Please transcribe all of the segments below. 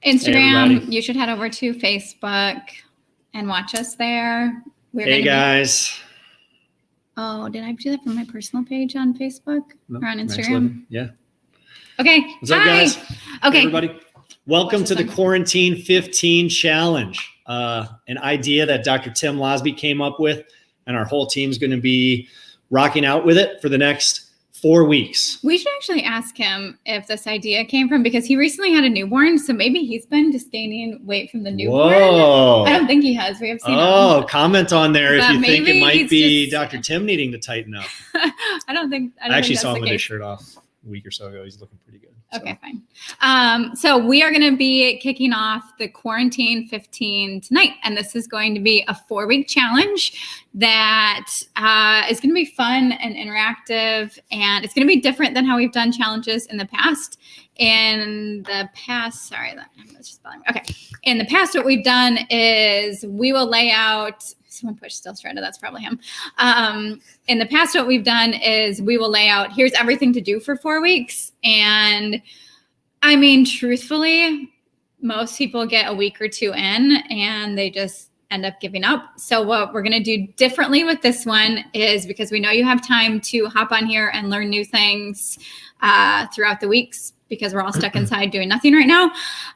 Instagram. Hey, you should head over to Facebook and watch us there. Hey guys. Oh, did I do that from my personal page on Facebook or on Instagram? Yeah. Okay. What's up, guys? Okay. Hey, everybody. Welcome to the Quarantine 15 Challenge. An idea that Dr. Tim Losby came up with, and our whole team's going to be rocking out with it for the next 4 weeks. We should actually ask him if this idea came from, because he recently had a newborn, so maybe he's been just gaining weight from the newborn. Whoa. I don't think he has. We have seen him. Comment on there but if you think it might be just... Dr. Tim needing to tighten up. I actually saw him with his shirt off a week or so ago. He's looking pretty good. So. Okay, fine. So we are going to be kicking off the Quarantine 15 tonight, and this is going to be a 4-week challenge that is going to be fun and interactive, and it's going to be different than how we've done challenges in the past. In the past, what we've done is we will lay out. Someone pushed still shredded. That's probably him. In the past, what we've done is we will lay out, here's everything to do for 4 weeks. And I mean, truthfully, most people get a week or two in and they just end up giving up. So what we're going to do differently with this one is, because we know you have time to hop on here and learn new things throughout the weeks, because we're all stuck inside doing nothing right now,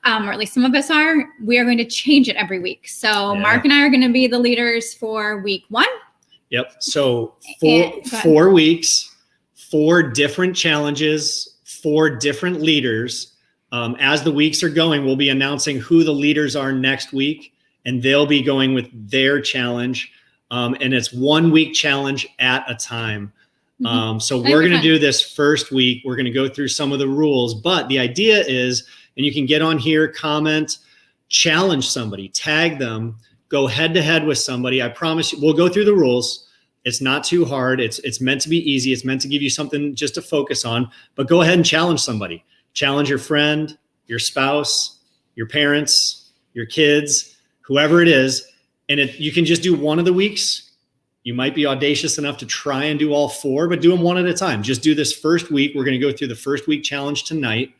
or at least some of us are, we are going to change it every week. So Mark and I are going to be the leaders for week 1. Yep. So 4 weeks, 4 different challenges, 4 different leaders. As the weeks are going, we'll be announcing who the leaders are next week, and they'll be going with their challenge. And it's 1 week challenge at a time. So we're going to do this first week. We're going to go through some of the rules, but the idea is, and you can get on here, comment, challenge somebody, tag them, go head to head with somebody. I promise you, we'll go through the rules. It's not too hard. It's meant to be easy. It's meant to give you something just to focus on, but go ahead and challenge somebody. Challenge your friend, your spouse, your parents, your kids, whoever it is. And you can just do one of the weeks. You might be audacious enough to try and do all 4, but do them one at a time. Just do this first week. We're going to go through the first week challenge tonight.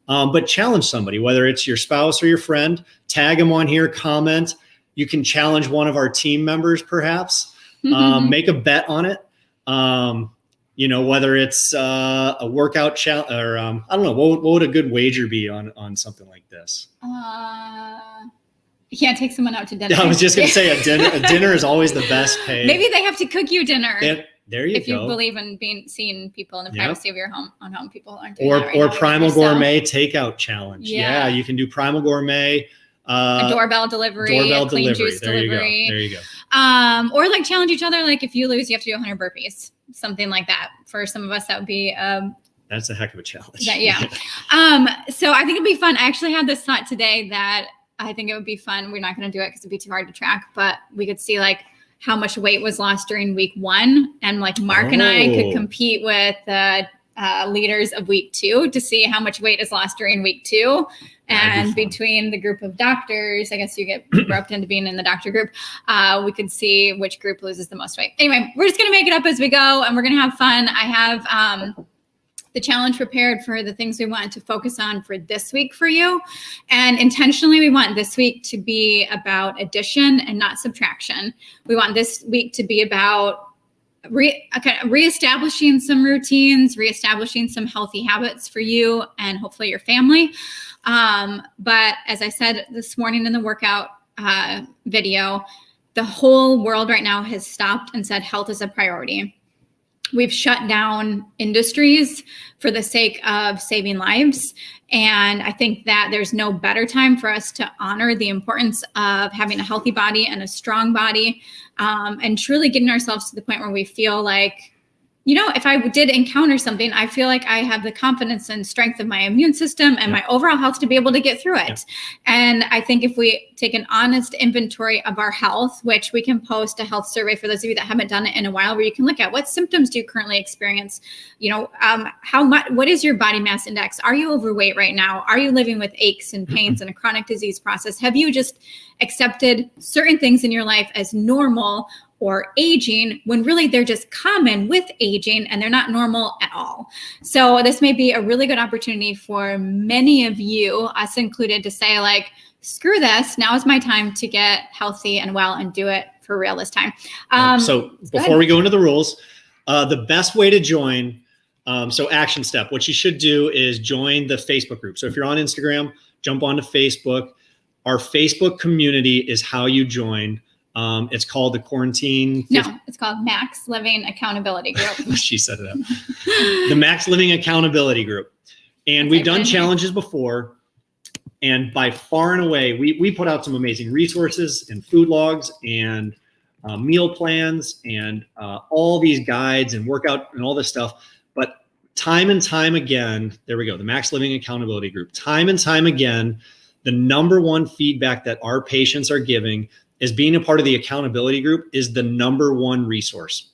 But challenge somebody, whether it's your spouse or your friend, tag them on here, comment. You can challenge one of our team members, perhaps. Make a bet on it. Whether it's a workout challenge or I don't know, what would a good wager be on something like this? You can't take someone out to dinner. I was just going to say a dinner is always the best paid. Maybe they have to cook you dinner. There you go. If you believe in seeing people in the privacy of your home, people aren't doing that or Primal Gourmet takeout challenge. Yeah, you can do Primal Gourmet. A doorbell delivery, clean juice delivery. There you go. Or like challenge each other. Like if you lose, you have to do 100 burpees, something like that. For some of us, that would be that's a heck of a challenge. So I think it'd be fun. I actually had this thought today that I think it would be fun. We're not going to do it because it'd be too hard to track, but we could see like how much weight was lost during week 1. And like Mark and I could compete with leaders of week 2 to see how much weight is lost during week 2. And between the group of doctors, I guess you get roped into being in the doctor group. We could see which group loses the most weight. Anyway, we're just going to make it up as we go, and we're going to have fun. I have the challenge prepared for the things we want to focus on for this week for you. And intentionally, we want this week to be about addition and not subtraction. We want this week to be about reestablishing some routines, reestablishing some healthy habits for you and hopefully your family. But as I said this morning in the workout video, the whole world right now has stopped and said health is a priority. We've shut down industries for the sake of saving lives. And I think that there's no better time for us to honor the importance of having a healthy body and a strong body, and truly getting ourselves to the point where we feel like, if I did encounter something, I feel like I have the confidence and strength of my immune system and my overall health to be able to get through it. And I think if we take an honest inventory of our health, which we can post a health survey for those of you that haven't done it in a while, where you can look at what symptoms do you currently experience? How much, what is your body mass index? Are you overweight right now? Are you living with aches and pains and a chronic disease process? Have you just accepted certain things in your life as normal? or aging, when really they're just common with aging and they're not normal at all. So this may be a really good opportunity for many of you, us included, to say like, screw this, now is my time to get healthy and well and do it for real this time. So before we go into the rules, the best way to join, so action step, what you should do is join the Facebook group. So if you're on Instagram, jump onto Facebook. Our Facebook community is how you join. It's called the Quarantine. No, it's called Max Living Accountability Group. She set it up. The Max Living Accountability Group. And we've done challenges before. And by far and away, we put out some amazing resources and food logs and meal plans and all these guides and workout and all this stuff. But time and time again, there we go, the Max Living Accountability Group. Time and time again, the number one feedback that our patients are giving is being a part of the accountability group is the number one resource.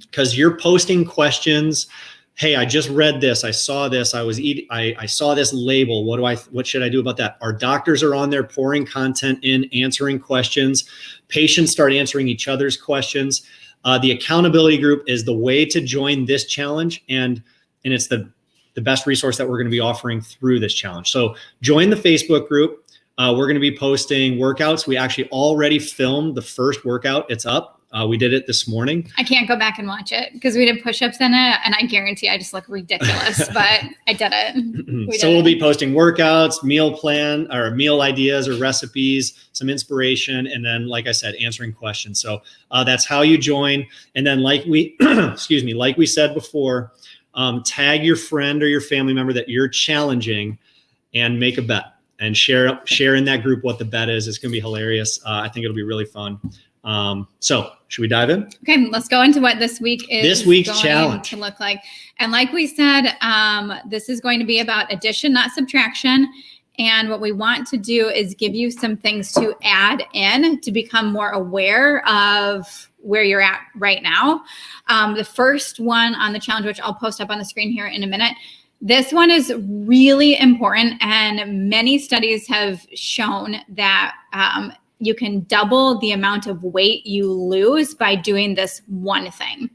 Because you're posting questions. Hey, I just read this. I saw this. I saw this label. What should I do about that? Our doctors are on there pouring content in, answering questions. Patients start answering each other's questions. The accountability group is the way to join this challenge. And it's the best resource that we're going to be offering through this challenge. So join the Facebook group. We're going to be posting workouts. We actually already filmed the first workout. It's up. We did it this morning. I can't go back and watch it because we did push-ups in it, and I guarantee I just look ridiculous, but I did it. We'll be posting workouts, meal plan, or meal ideas or recipes, some inspiration, and then, like I said, answering questions. So that's how you join. And then like we said before, tag your friend or your family member that you're challenging and make a bet. And share in that group what the bet is. It's going to be hilarious. I think it'll be really fun. So should we dive in? Okay, let's go into what this week is. This week's challenge to look like. And like we said, this is going to be about addition, not subtraction. And what we want to do is give you some things to add in to become more aware of where you're at right now. The first one on the challenge, which I'll post up on the screen here in a minute, this one is really important, and many studies have shown that you can double the amount of weight you lose by doing this one thing.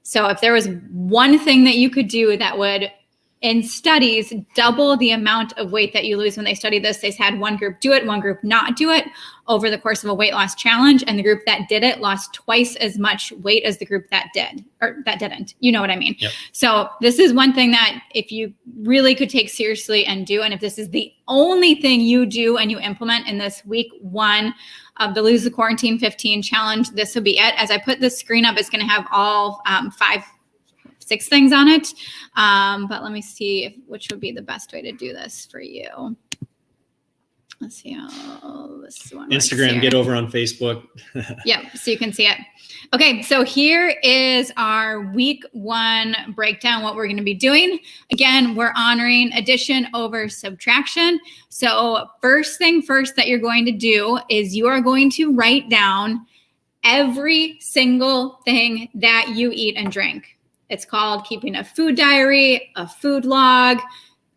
So if there was one thing that you could do that would, in studies, double the amount of weight that you lose. When they studied this, they had one group do it, one group not do it over the course of a weight loss challenge. And the group that did it lost twice as much weight as the group that did, or that didn't. You know what I mean? Yep. So this is one thing that if you really could take seriously and do, and if this is the only thing you do and you implement in this week one of the Lose the Quarantine 15 challenge, this will be it. As I put the screen up, it's going to have all 6 things on it. But let me see which would be the best way to do this for you. Let's see how this one Instagram, get over on Facebook. Yep, so you can see it. Okay, so here is our week one breakdown, what we're going to be doing. Again, we're honoring addition over subtraction. So first thing first that you're going to do is you are going to write down every single thing that you eat and drink. It's called keeping a food diary, a food log.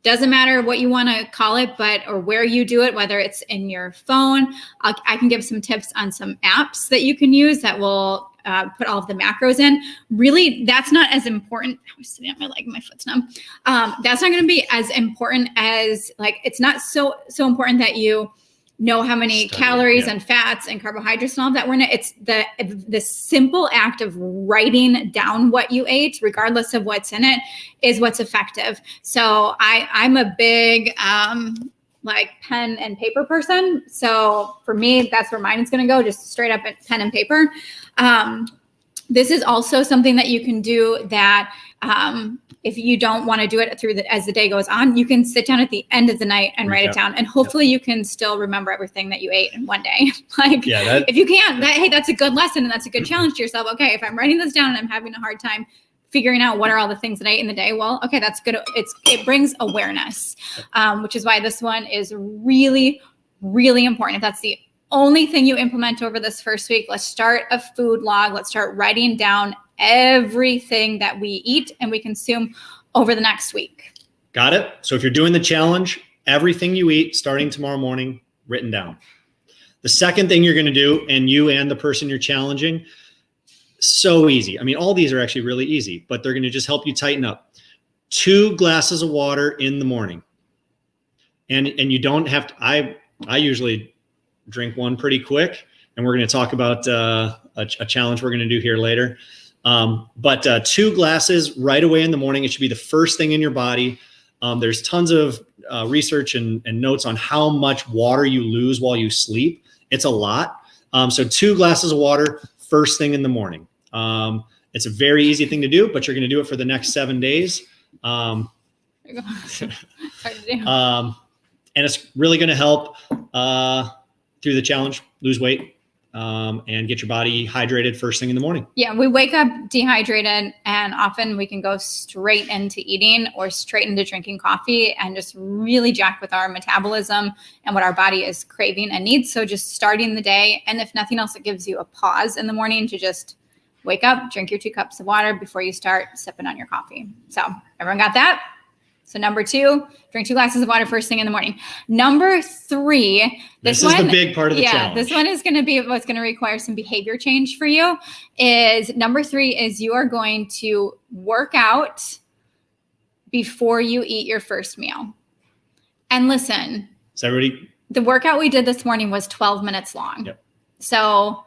Doesn't matter what you want to call it, or where you do it, whether it's in your phone. I can give some tips on some apps that you can use that will put all of the macros in. Really, that's not as important. I was sitting on my leg, my foot's numb. That's not going to be as important as, like, it's not so important that you know how many calories and fats and carbohydrates and all of that we're in it. It's the simple act of writing down what you ate, regardless of what's in it, is what's effective. So I'm a big like pen and paper person. So for me, that's where mine is going to go, just straight up at pen and paper. This is also something that you can do that if you don't want to do it as the day goes on, you can sit down at the end of the night and write it down. And hopefully you can still remember everything that you ate in one day. If you can't, hey, that's a good lesson and that's a good challenge to yourself. Okay, if I'm writing this down and I'm having a hard time figuring out what are all the things that I ate in the day, well, okay, that's good. It brings awareness, which is why this one is really, really important. If that's the only thing you implement over this first week, let's start a food log. Let's start writing down everything that we eat and we consume over the next week. Got it? So if you're doing the challenge, everything you eat starting tomorrow morning, written down. The second thing you're going to do, and you and the person you're challenging, So easy. I mean, all these are actually really easy, but they're going to just help you tighten up. 2 glasses of water in the morning. And you don't have to, I usually drink one pretty quick, and we're going to talk about a challenge we're going to do here later. But 2 glasses right away in the morning. It should be the first thing in your body. There's tons of research and notes on how much water you lose while you sleep. It's a lot. So 2 glasses of water first thing in the morning. It's a very easy thing to do, but you're going to do it for the next 7 days. And it's really going to help through the challenge, lose weight, and get your body hydrated first thing in the morning. Yeah, we wake up dehydrated, and often we can go straight into eating or straight into drinking coffee and just really jack with our metabolism and what our body is craving and needs. So just starting the day, and if nothing else, it gives you a pause in the morning to just wake up, drink your 2 cups of water before you start sipping on your coffee. So everyone got that? So number 2, drink 2 glasses of water first thing in the morning. Number 3, this is the big part of the challenge. This one is going to be what's going to require some behavior change for you. Is number 3 is you are going to work out before you eat your first meal. And listen, the workout we did this morning was 12 minutes long. Yep. So,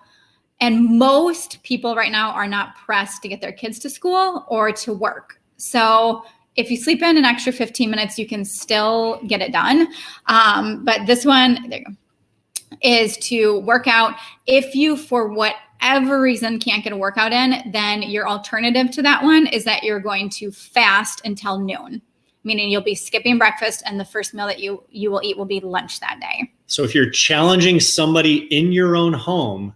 and most people right now are not pressed to get their kids to school or to work. So if you sleep in an extra 15 minutes, you can still get it done. But this one, there you go, is to work out. If you, for whatever reason, can't get a workout in, then your alternative to that one is that you're going to fast until noon, meaning you'll be skipping breakfast, and the first meal that you will eat will be lunch that day. So if you're challenging somebody in your own home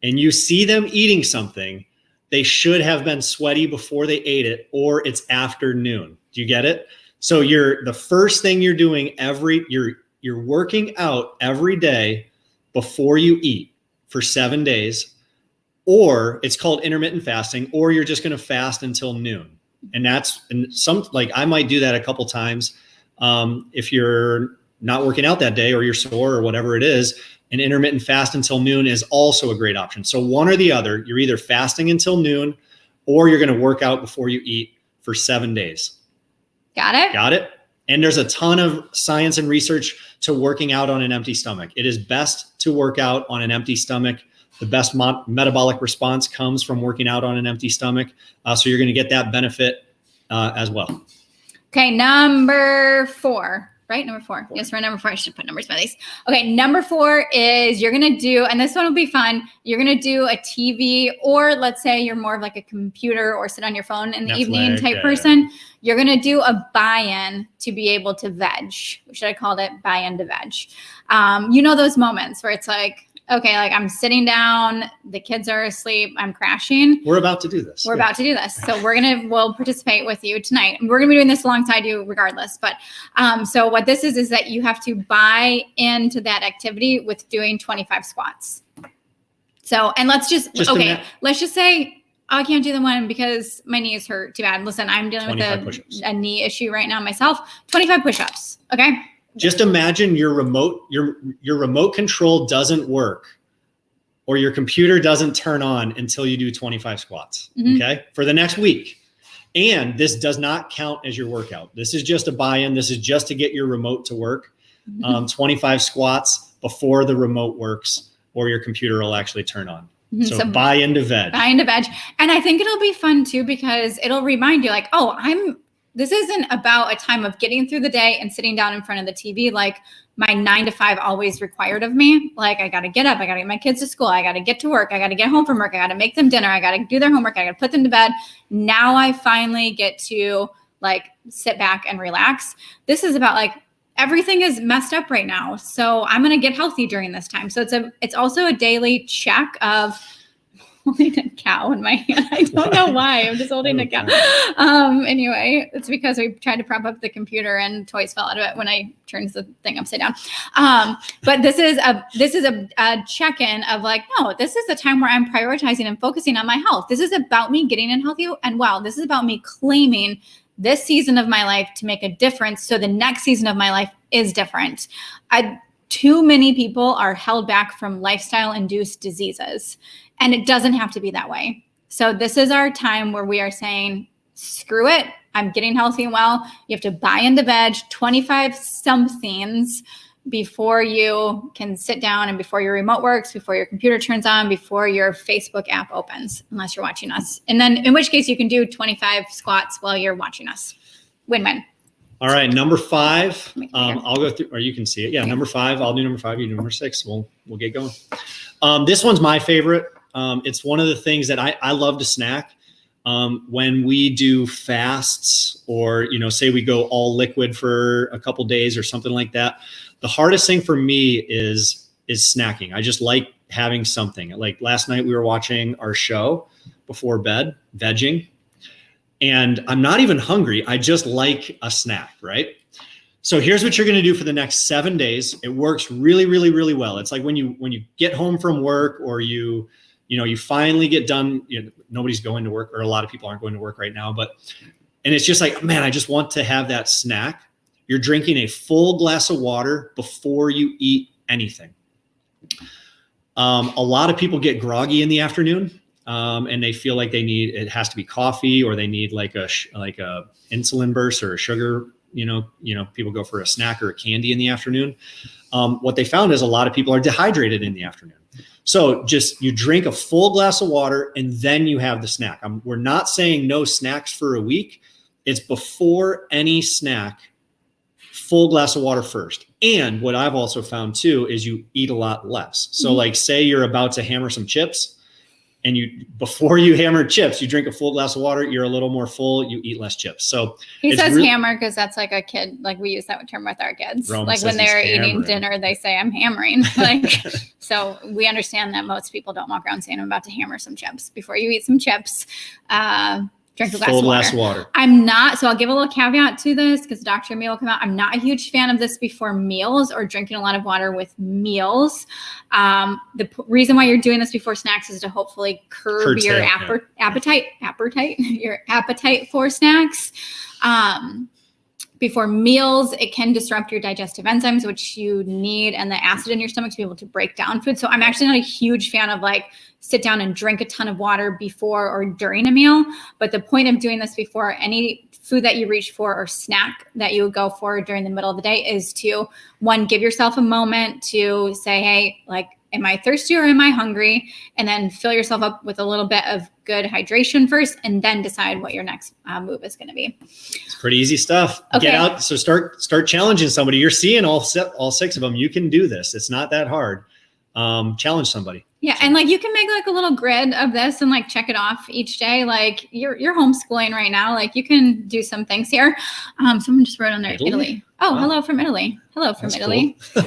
and you see them eating something, they should have been sweaty before they ate it, or it's afternoon. Do you get it? So the first thing you're doing you're working out every day before you eat for 7 days, or it's called intermittent fasting, or you're just going to fast until noon. And I might do that a couple times. If you're not working out that day, or you're sore, or whatever it is, an intermittent fast until noon is also a great option. So one or the other, you're either fasting until noon, or you're going to work out before you eat for 7 days. Got it? Got it. And there's a ton of science and research to working out on an empty stomach. It is best to work out on an empty stomach. The best metabolic response comes from working out on an empty stomach. So you're going to get that benefit as well. Okay, number 4. Right? Number 4. Yes, we're number 4. I should put numbers by these. Okay, number 4 is you're going to do, and this one will be fun, you're going to do a TV, or let's say you're more of like a computer or sit on your phone in the evening type person. You're going to do a buy-in to be able to veg. Should I call it buy-in to veg? You know those moments where it's like, okay, like I'm sitting down, the kids are asleep, I'm crashing. We're about to do this. We're about to do this. So we'll participate with you tonight. We're going to be doing this alongside you regardless. But so what this is that you have to buy into that activity with doing 25 squats. So, and let's just say, I can't do the one because my knees hurt too bad. Listen, I'm dealing with a knee issue right now myself. 25 push-ups. Okay. Just imagine your remote control doesn't work, or your computer doesn't turn on until you do 25 squats, okay, for the next week. And this does not count as your workout. This is just a buy-in. This is just to get your remote to work. 25 squats before the remote works, or your computer will actually turn on. So buy into veg. Buy into veg. And I think it'll be fun too, because it'll remind you like, this isn't about a time of getting through the day and sitting down in front of the TV like my 9 to 5 always required of me. Like I got to get up, I got to get my kids to school, I got to get to work, I got to get home from work, I got to make them dinner, I got to do their homework, I got to put them to bed. Now I finally get to like sit back and relax. This is about like everything is messed up right now, so I'm going to get healthy during this time. So it's also a daily check of holding a cow in my hand. I don't know why. I'm just holding a cow. Anyway, it's because we tried to prop up the computer and toys fell out of it when I turned the thing upside down. But this is a check-in of like, no, this is the time where I'm prioritizing and focusing on my health. This is about me getting in healthy and well. This is about me claiming this season of my life to make a difference, so the next season of my life is different. Too many people are held back from lifestyle-induced diseases. And it doesn't have to be that way. So this is our time where we are saying, screw it. I'm getting healthy and well. You have to buy into veg, 25 somethings before you can sit down and before your remote works, before your computer turns on, before your Facebook app opens, unless you're watching us. And then in which case you can do 25 squats while you're watching us. Win-win. All right, number 5. I'll go through, or you can see it. Yeah, okay. Number 5. I'll do number 5. You do number 6. We'll get going. This one's my favorite. It's one of the things that I love to snack. When we do fasts, or, say we go all liquid for a couple days or something like that, the hardest thing for me is snacking. I just like having something. Like last night we were watching our show before bed, vegging, and I'm not even hungry. I just like a snack, right? So here's what you're going to do for the next 7 days. It works really, really, really well. It's like when you get home from work, or you finally get done, nobody's going to work, or a lot of people aren't going to work right now, and it's just like, man, I just want to have that snack. You're drinking a full glass of water before you eat anything. A lot of people get groggy in the afternoon, and they feel like it has to be coffee, or they need like a insulin burst or a sugar. People go for a snack or a candy in the afternoon. What they found is a lot of people are dehydrated in the afternoon. So just you drink a full glass of water and then you have the snack. We're not saying no snacks for a week. It's before any snack, full glass of water first. And what I've also found too is you eat a lot less. So like say you're about to hammer some chips, and before you hammer chips, you drink a full glass of water, you're a little more full, you eat less chips. So he says hammer because that's like a kid, like we use that term with our kids. Roman like when they're eating dinner, they say I'm hammering. So we understand that most people don't walk around saying I'm about to hammer some chips. Before you eat some chips, drink a glass of water. I'm not, so I'll give a little caveat to this because Dr. Meal will come out. I'm not a huge fan of this before meals or drinking a lot of water with meals. The reason why you're doing this before snacks is to hopefully curb your appetite for snacks. Before meals, it can disrupt your digestive enzymes, which you need, and the acid in your stomach to be able to break down food. So I'm actually not a huge fan of like sit down and drink a ton of water before or during a meal. But the point of doing this before any food that you reach for or snack that you would go for during the middle of the day is to, one, give yourself a moment to say, hey, like, am I thirsty or am I hungry? And then fill yourself up with a little bit of good hydration first, and then decide what your next move is going to be. It's pretty easy stuff. Okay. Get out. So start challenging somebody. You're seeing all 6 of them. You can do this. It's not that hard. Challenge somebody. Yeah. And like, you can make like a little grid of this and like check it off each day. Like you're homeschooling right now. Like you can do some things here. Someone just wrote on there, Italy. Oh, wow. Hello from Italy. Hello from That's Italy. Cool.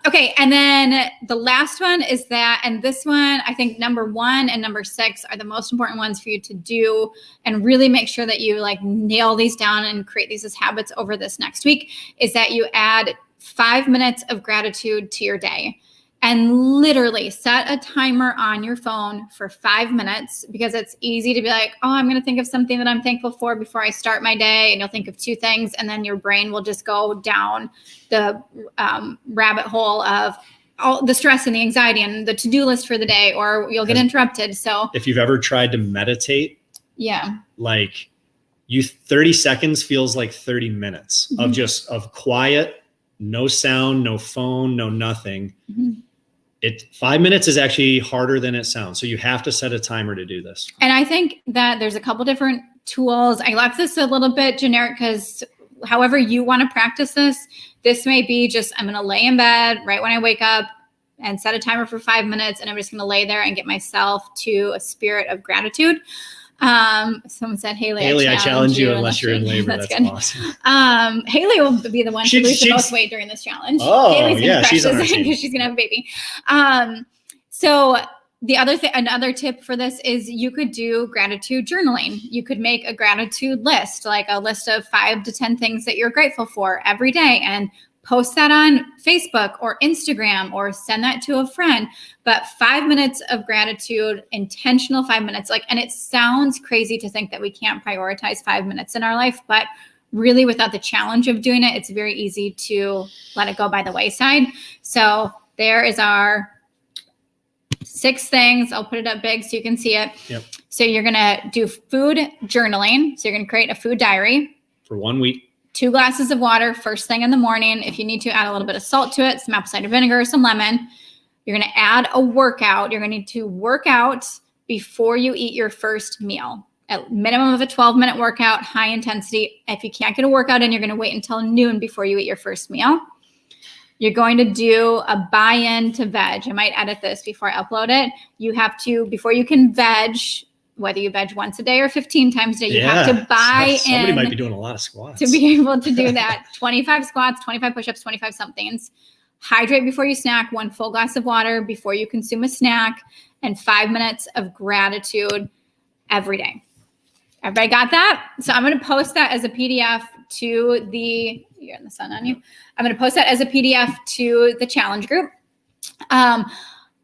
Okay. And then the last one is that, and this one, I think number 1 and number 6 are the most important ones for you to do, and really make sure that you like nail these down and create these as habits over this next week, is that you add 5 minutes of gratitude to your day. And literally set a timer on your phone for 5 minutes, because it's easy to be like, oh, I'm going to think of something that I'm thankful for before I start my day. And you'll think of 2 things, and then your brain will just go down the rabbit hole of all the stress and the anxiety and the to-do list for the day, or you'll get interrupted. So if you've ever tried to meditate, like 30 seconds feels like 30 minutes of quiet, no sound, no phone, no nothing. 5 minutes is actually harder than it sounds. So you have to set a timer to do this. And I think that there's a couple different tools. I left this a little bit generic because however you want to practice this may be just, I'm going to lay in bed right when I wake up and set a timer for 5 minutes. And I'm just going to lay there and get myself to a spirit of gratitude. Someone said, Haley, I challenge you unless you're in labor. That's awesome. Haley will be the one to lose the most weight during this challenge. Oh, Haley's yeah, she's on our team because she's gonna have a baby. So the another tip for this is you could do gratitude journaling. You could make a gratitude list, like a list of 5 to 10 things that you're grateful for every day, and post that on Facebook or Instagram, or send that to a friend. But 5 minutes of gratitude, intentional 5 minutes, and it sounds crazy to think that we can't prioritize 5 minutes in our life, but really without the challenge of doing it, it's very easy to let it go by the wayside. So there is our 6 things. I'll put it up big so you can see it. Yep. So you're going to do food journaling. So you're going to create a food diary. For 1 week. 2 glasses of water first thing in the morning. If you need to, add a little bit of salt to it, some apple cider vinegar, some lemon. You're going to add a workout. You're going to need to work out before you eat your first meal. At minimum of a 12-minute workout, high intensity. If you can't get a workout in, you're going to wait until noon before you eat your first meal. You're going to do a buy-in to veg. I might edit this before I upload it. You have to, before you can veg, whether you veg once a day or 15 times a day, you have to buy Somebody in. might be doing a lot of squats. To be able to do that. 25 squats, 25 push-ups, 25 somethings. Hydrate before you snack, 1 full glass of water before you consume a snack, and 5 minutes of gratitude every day. Everybody got that? So I'm going to post that as a PDF to the, you're in the sun on you. I'm going to post that as a PDF to the challenge group.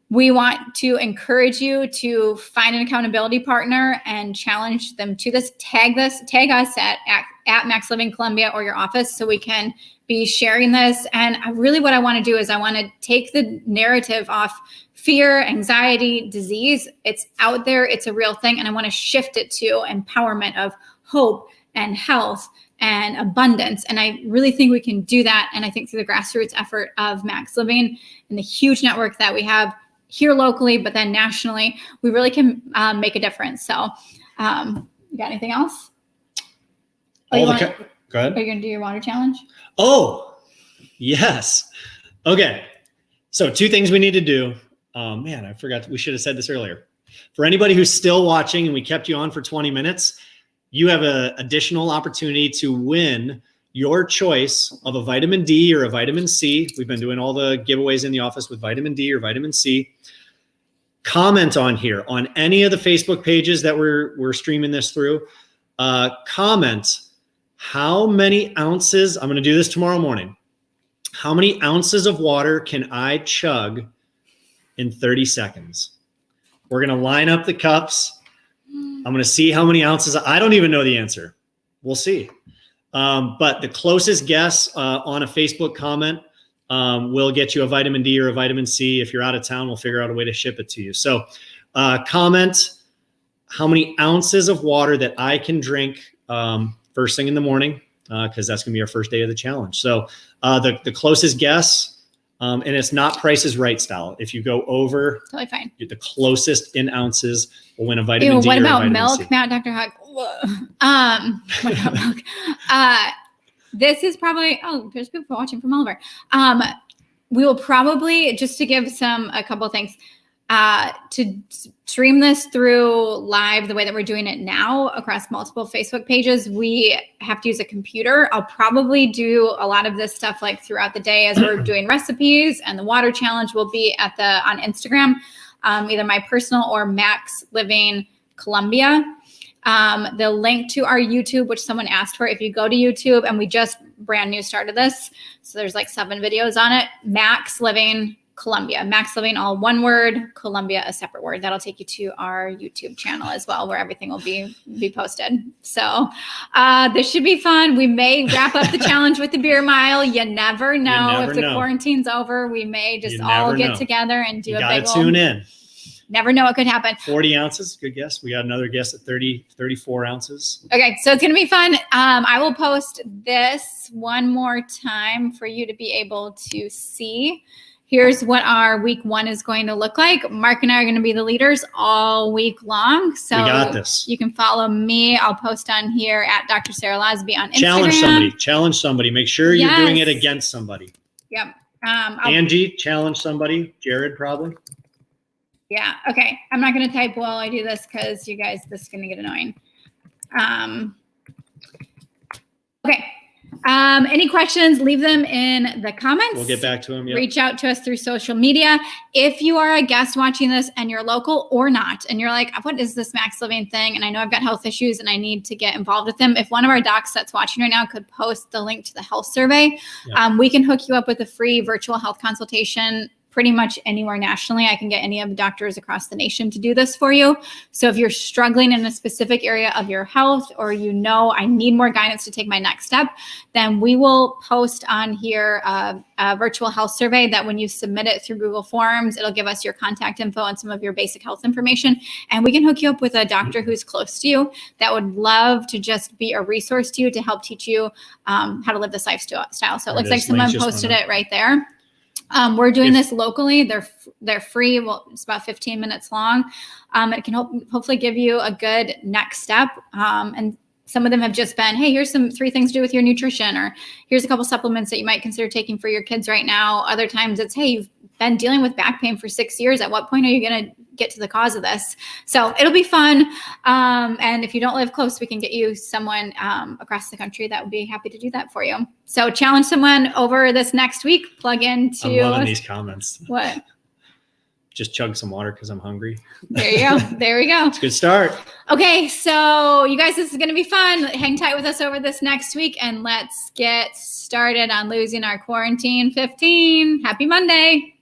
We want to encourage you to find an accountability partner and challenge them to this. Tag us at Max Living Columbia or your office so we can be sharing this. And what I want to do is I want to take the narrative off fear, anxiety, disease. It's out there. It's a real thing. And I want to shift it to empowerment of hope and health and abundance. And I really think we can do that. And I think through the grassroots effort of Max Living and the huge network that we have here locally, but then nationally, we really can make a difference. So you got anything else? Go ahead. Are you going to do your water challenge? Oh, yes. Okay. So 2 things we need to do. Man, I forgot. We should have said this earlier. For anybody who's still watching and we kept you on for 20 minutes, you have an additional opportunity to win your choice of a vitamin D or a vitamin C. We've been doing all the giveaways in the office with vitamin D or vitamin C. Comment on here on any of the Facebook pages that we're streaming this through. Comment how many ounces, I'm going to do this tomorrow morning. How many ounces of water can I chug in 30 seconds? We're going to line up the cups. I'm going to see how many ounces. I don't even know the answer. We'll see. But the closest guess on a Facebook comment will get you a vitamin D or a vitamin C. If you're out of town, we'll figure out a way to ship it to you. So comment how many ounces of water that I can drink first thing in the morning, because that's going to be our first day of the challenge. So the closest guess, and it's not Price is Right style. If you go over totally fine, the closest in ounces will win a vitamin D. What or about a vitamin milk, C. Matt, Dr. Hug? What about milk? This is probably, there's people watching from all over. We will probably, just to give a couple of things, to stream this through live the way that we're doing it now across multiple Facebook pages, we have to use a computer. I'll probably do a lot of this stuff like throughout the day as we're doing recipes, and the water challenge will be on Instagram, either my personal or Max Living Columbia. The link to our YouTube, which someone asked for, if you go to YouTube, and we just brand new started this, so there's like 7 videos on it, Max Living Columbia. Max Living, all one word, Columbia, a separate word. That'll take you to our YouTube channel as well, where everything will be posted. So this should be fun. We may wrap up the challenge with the beer mile. You never know. If the quarantine's over, we may just all get together and do a big old. Tune in. Never know what could happen. 40 ounces, good guess. We got another guess at 34 ounces. Okay, so it's going to be fun. I will post this one more time for you to be able to see. Here's what our week 1 is going to look like. Mark and I are going to be the leaders all week long. So we got this. You can follow me. I'll post on here at Dr. Sarah Lasby on Instagram. Challenge somebody. Make sure you're doing it against somebody. Yep. Angie, challenge somebody. Jared, probably. Yeah. Okay. I'm not going to type while I do this because you guys, this is going to get annoying. Okay. Any questions, leave them in the comments. We'll get back to them. Yep. Reach out to us through social media. If you are a guest watching this and you're local or not, and you're like, what is this Max Living thing? And I know I've got health issues and I need to get involved with them. If one of our docs that's watching right now could post the link to the health survey, we can hook you up with a free virtual health consultation pretty much anywhere nationally. I can get any of the doctors across the nation to do this for you. So if you're struggling in a specific area of your health, or I need more guidance to take my next step, then we will post on here a virtual health survey that when you submit it through Google Forms, it'll give us your contact info and some of your basic health information. And we can hook you up with a doctor who's close to you that would love to just be a resource to you to help teach you how to live this lifestyle. So it looks like someone posted it right there. We're doing this locally. They're free. Well, it's about 15 minutes long. It can hopefully give you a good next step. And some of them have just been, hey, here's 3 things to do with your nutrition, or here's a couple supplements that you might consider taking for your kids right now. Other times it's, hey, you've been dealing with back pain for 6 years. At what point are you going to get to the cause of this? So it'll be fun. And if you don't live close, we can get you someone across the country that would be happy to do that for you. So challenge someone over this next week. Plug into. I'm loving these comments. What? Just chug some water because I'm hungry. There you go. There we go. It's a good start. Okay, so you guys, this is going to be fun. Hang tight with us over this next week, and let's get started on losing our quarantine 15. Happy Monday.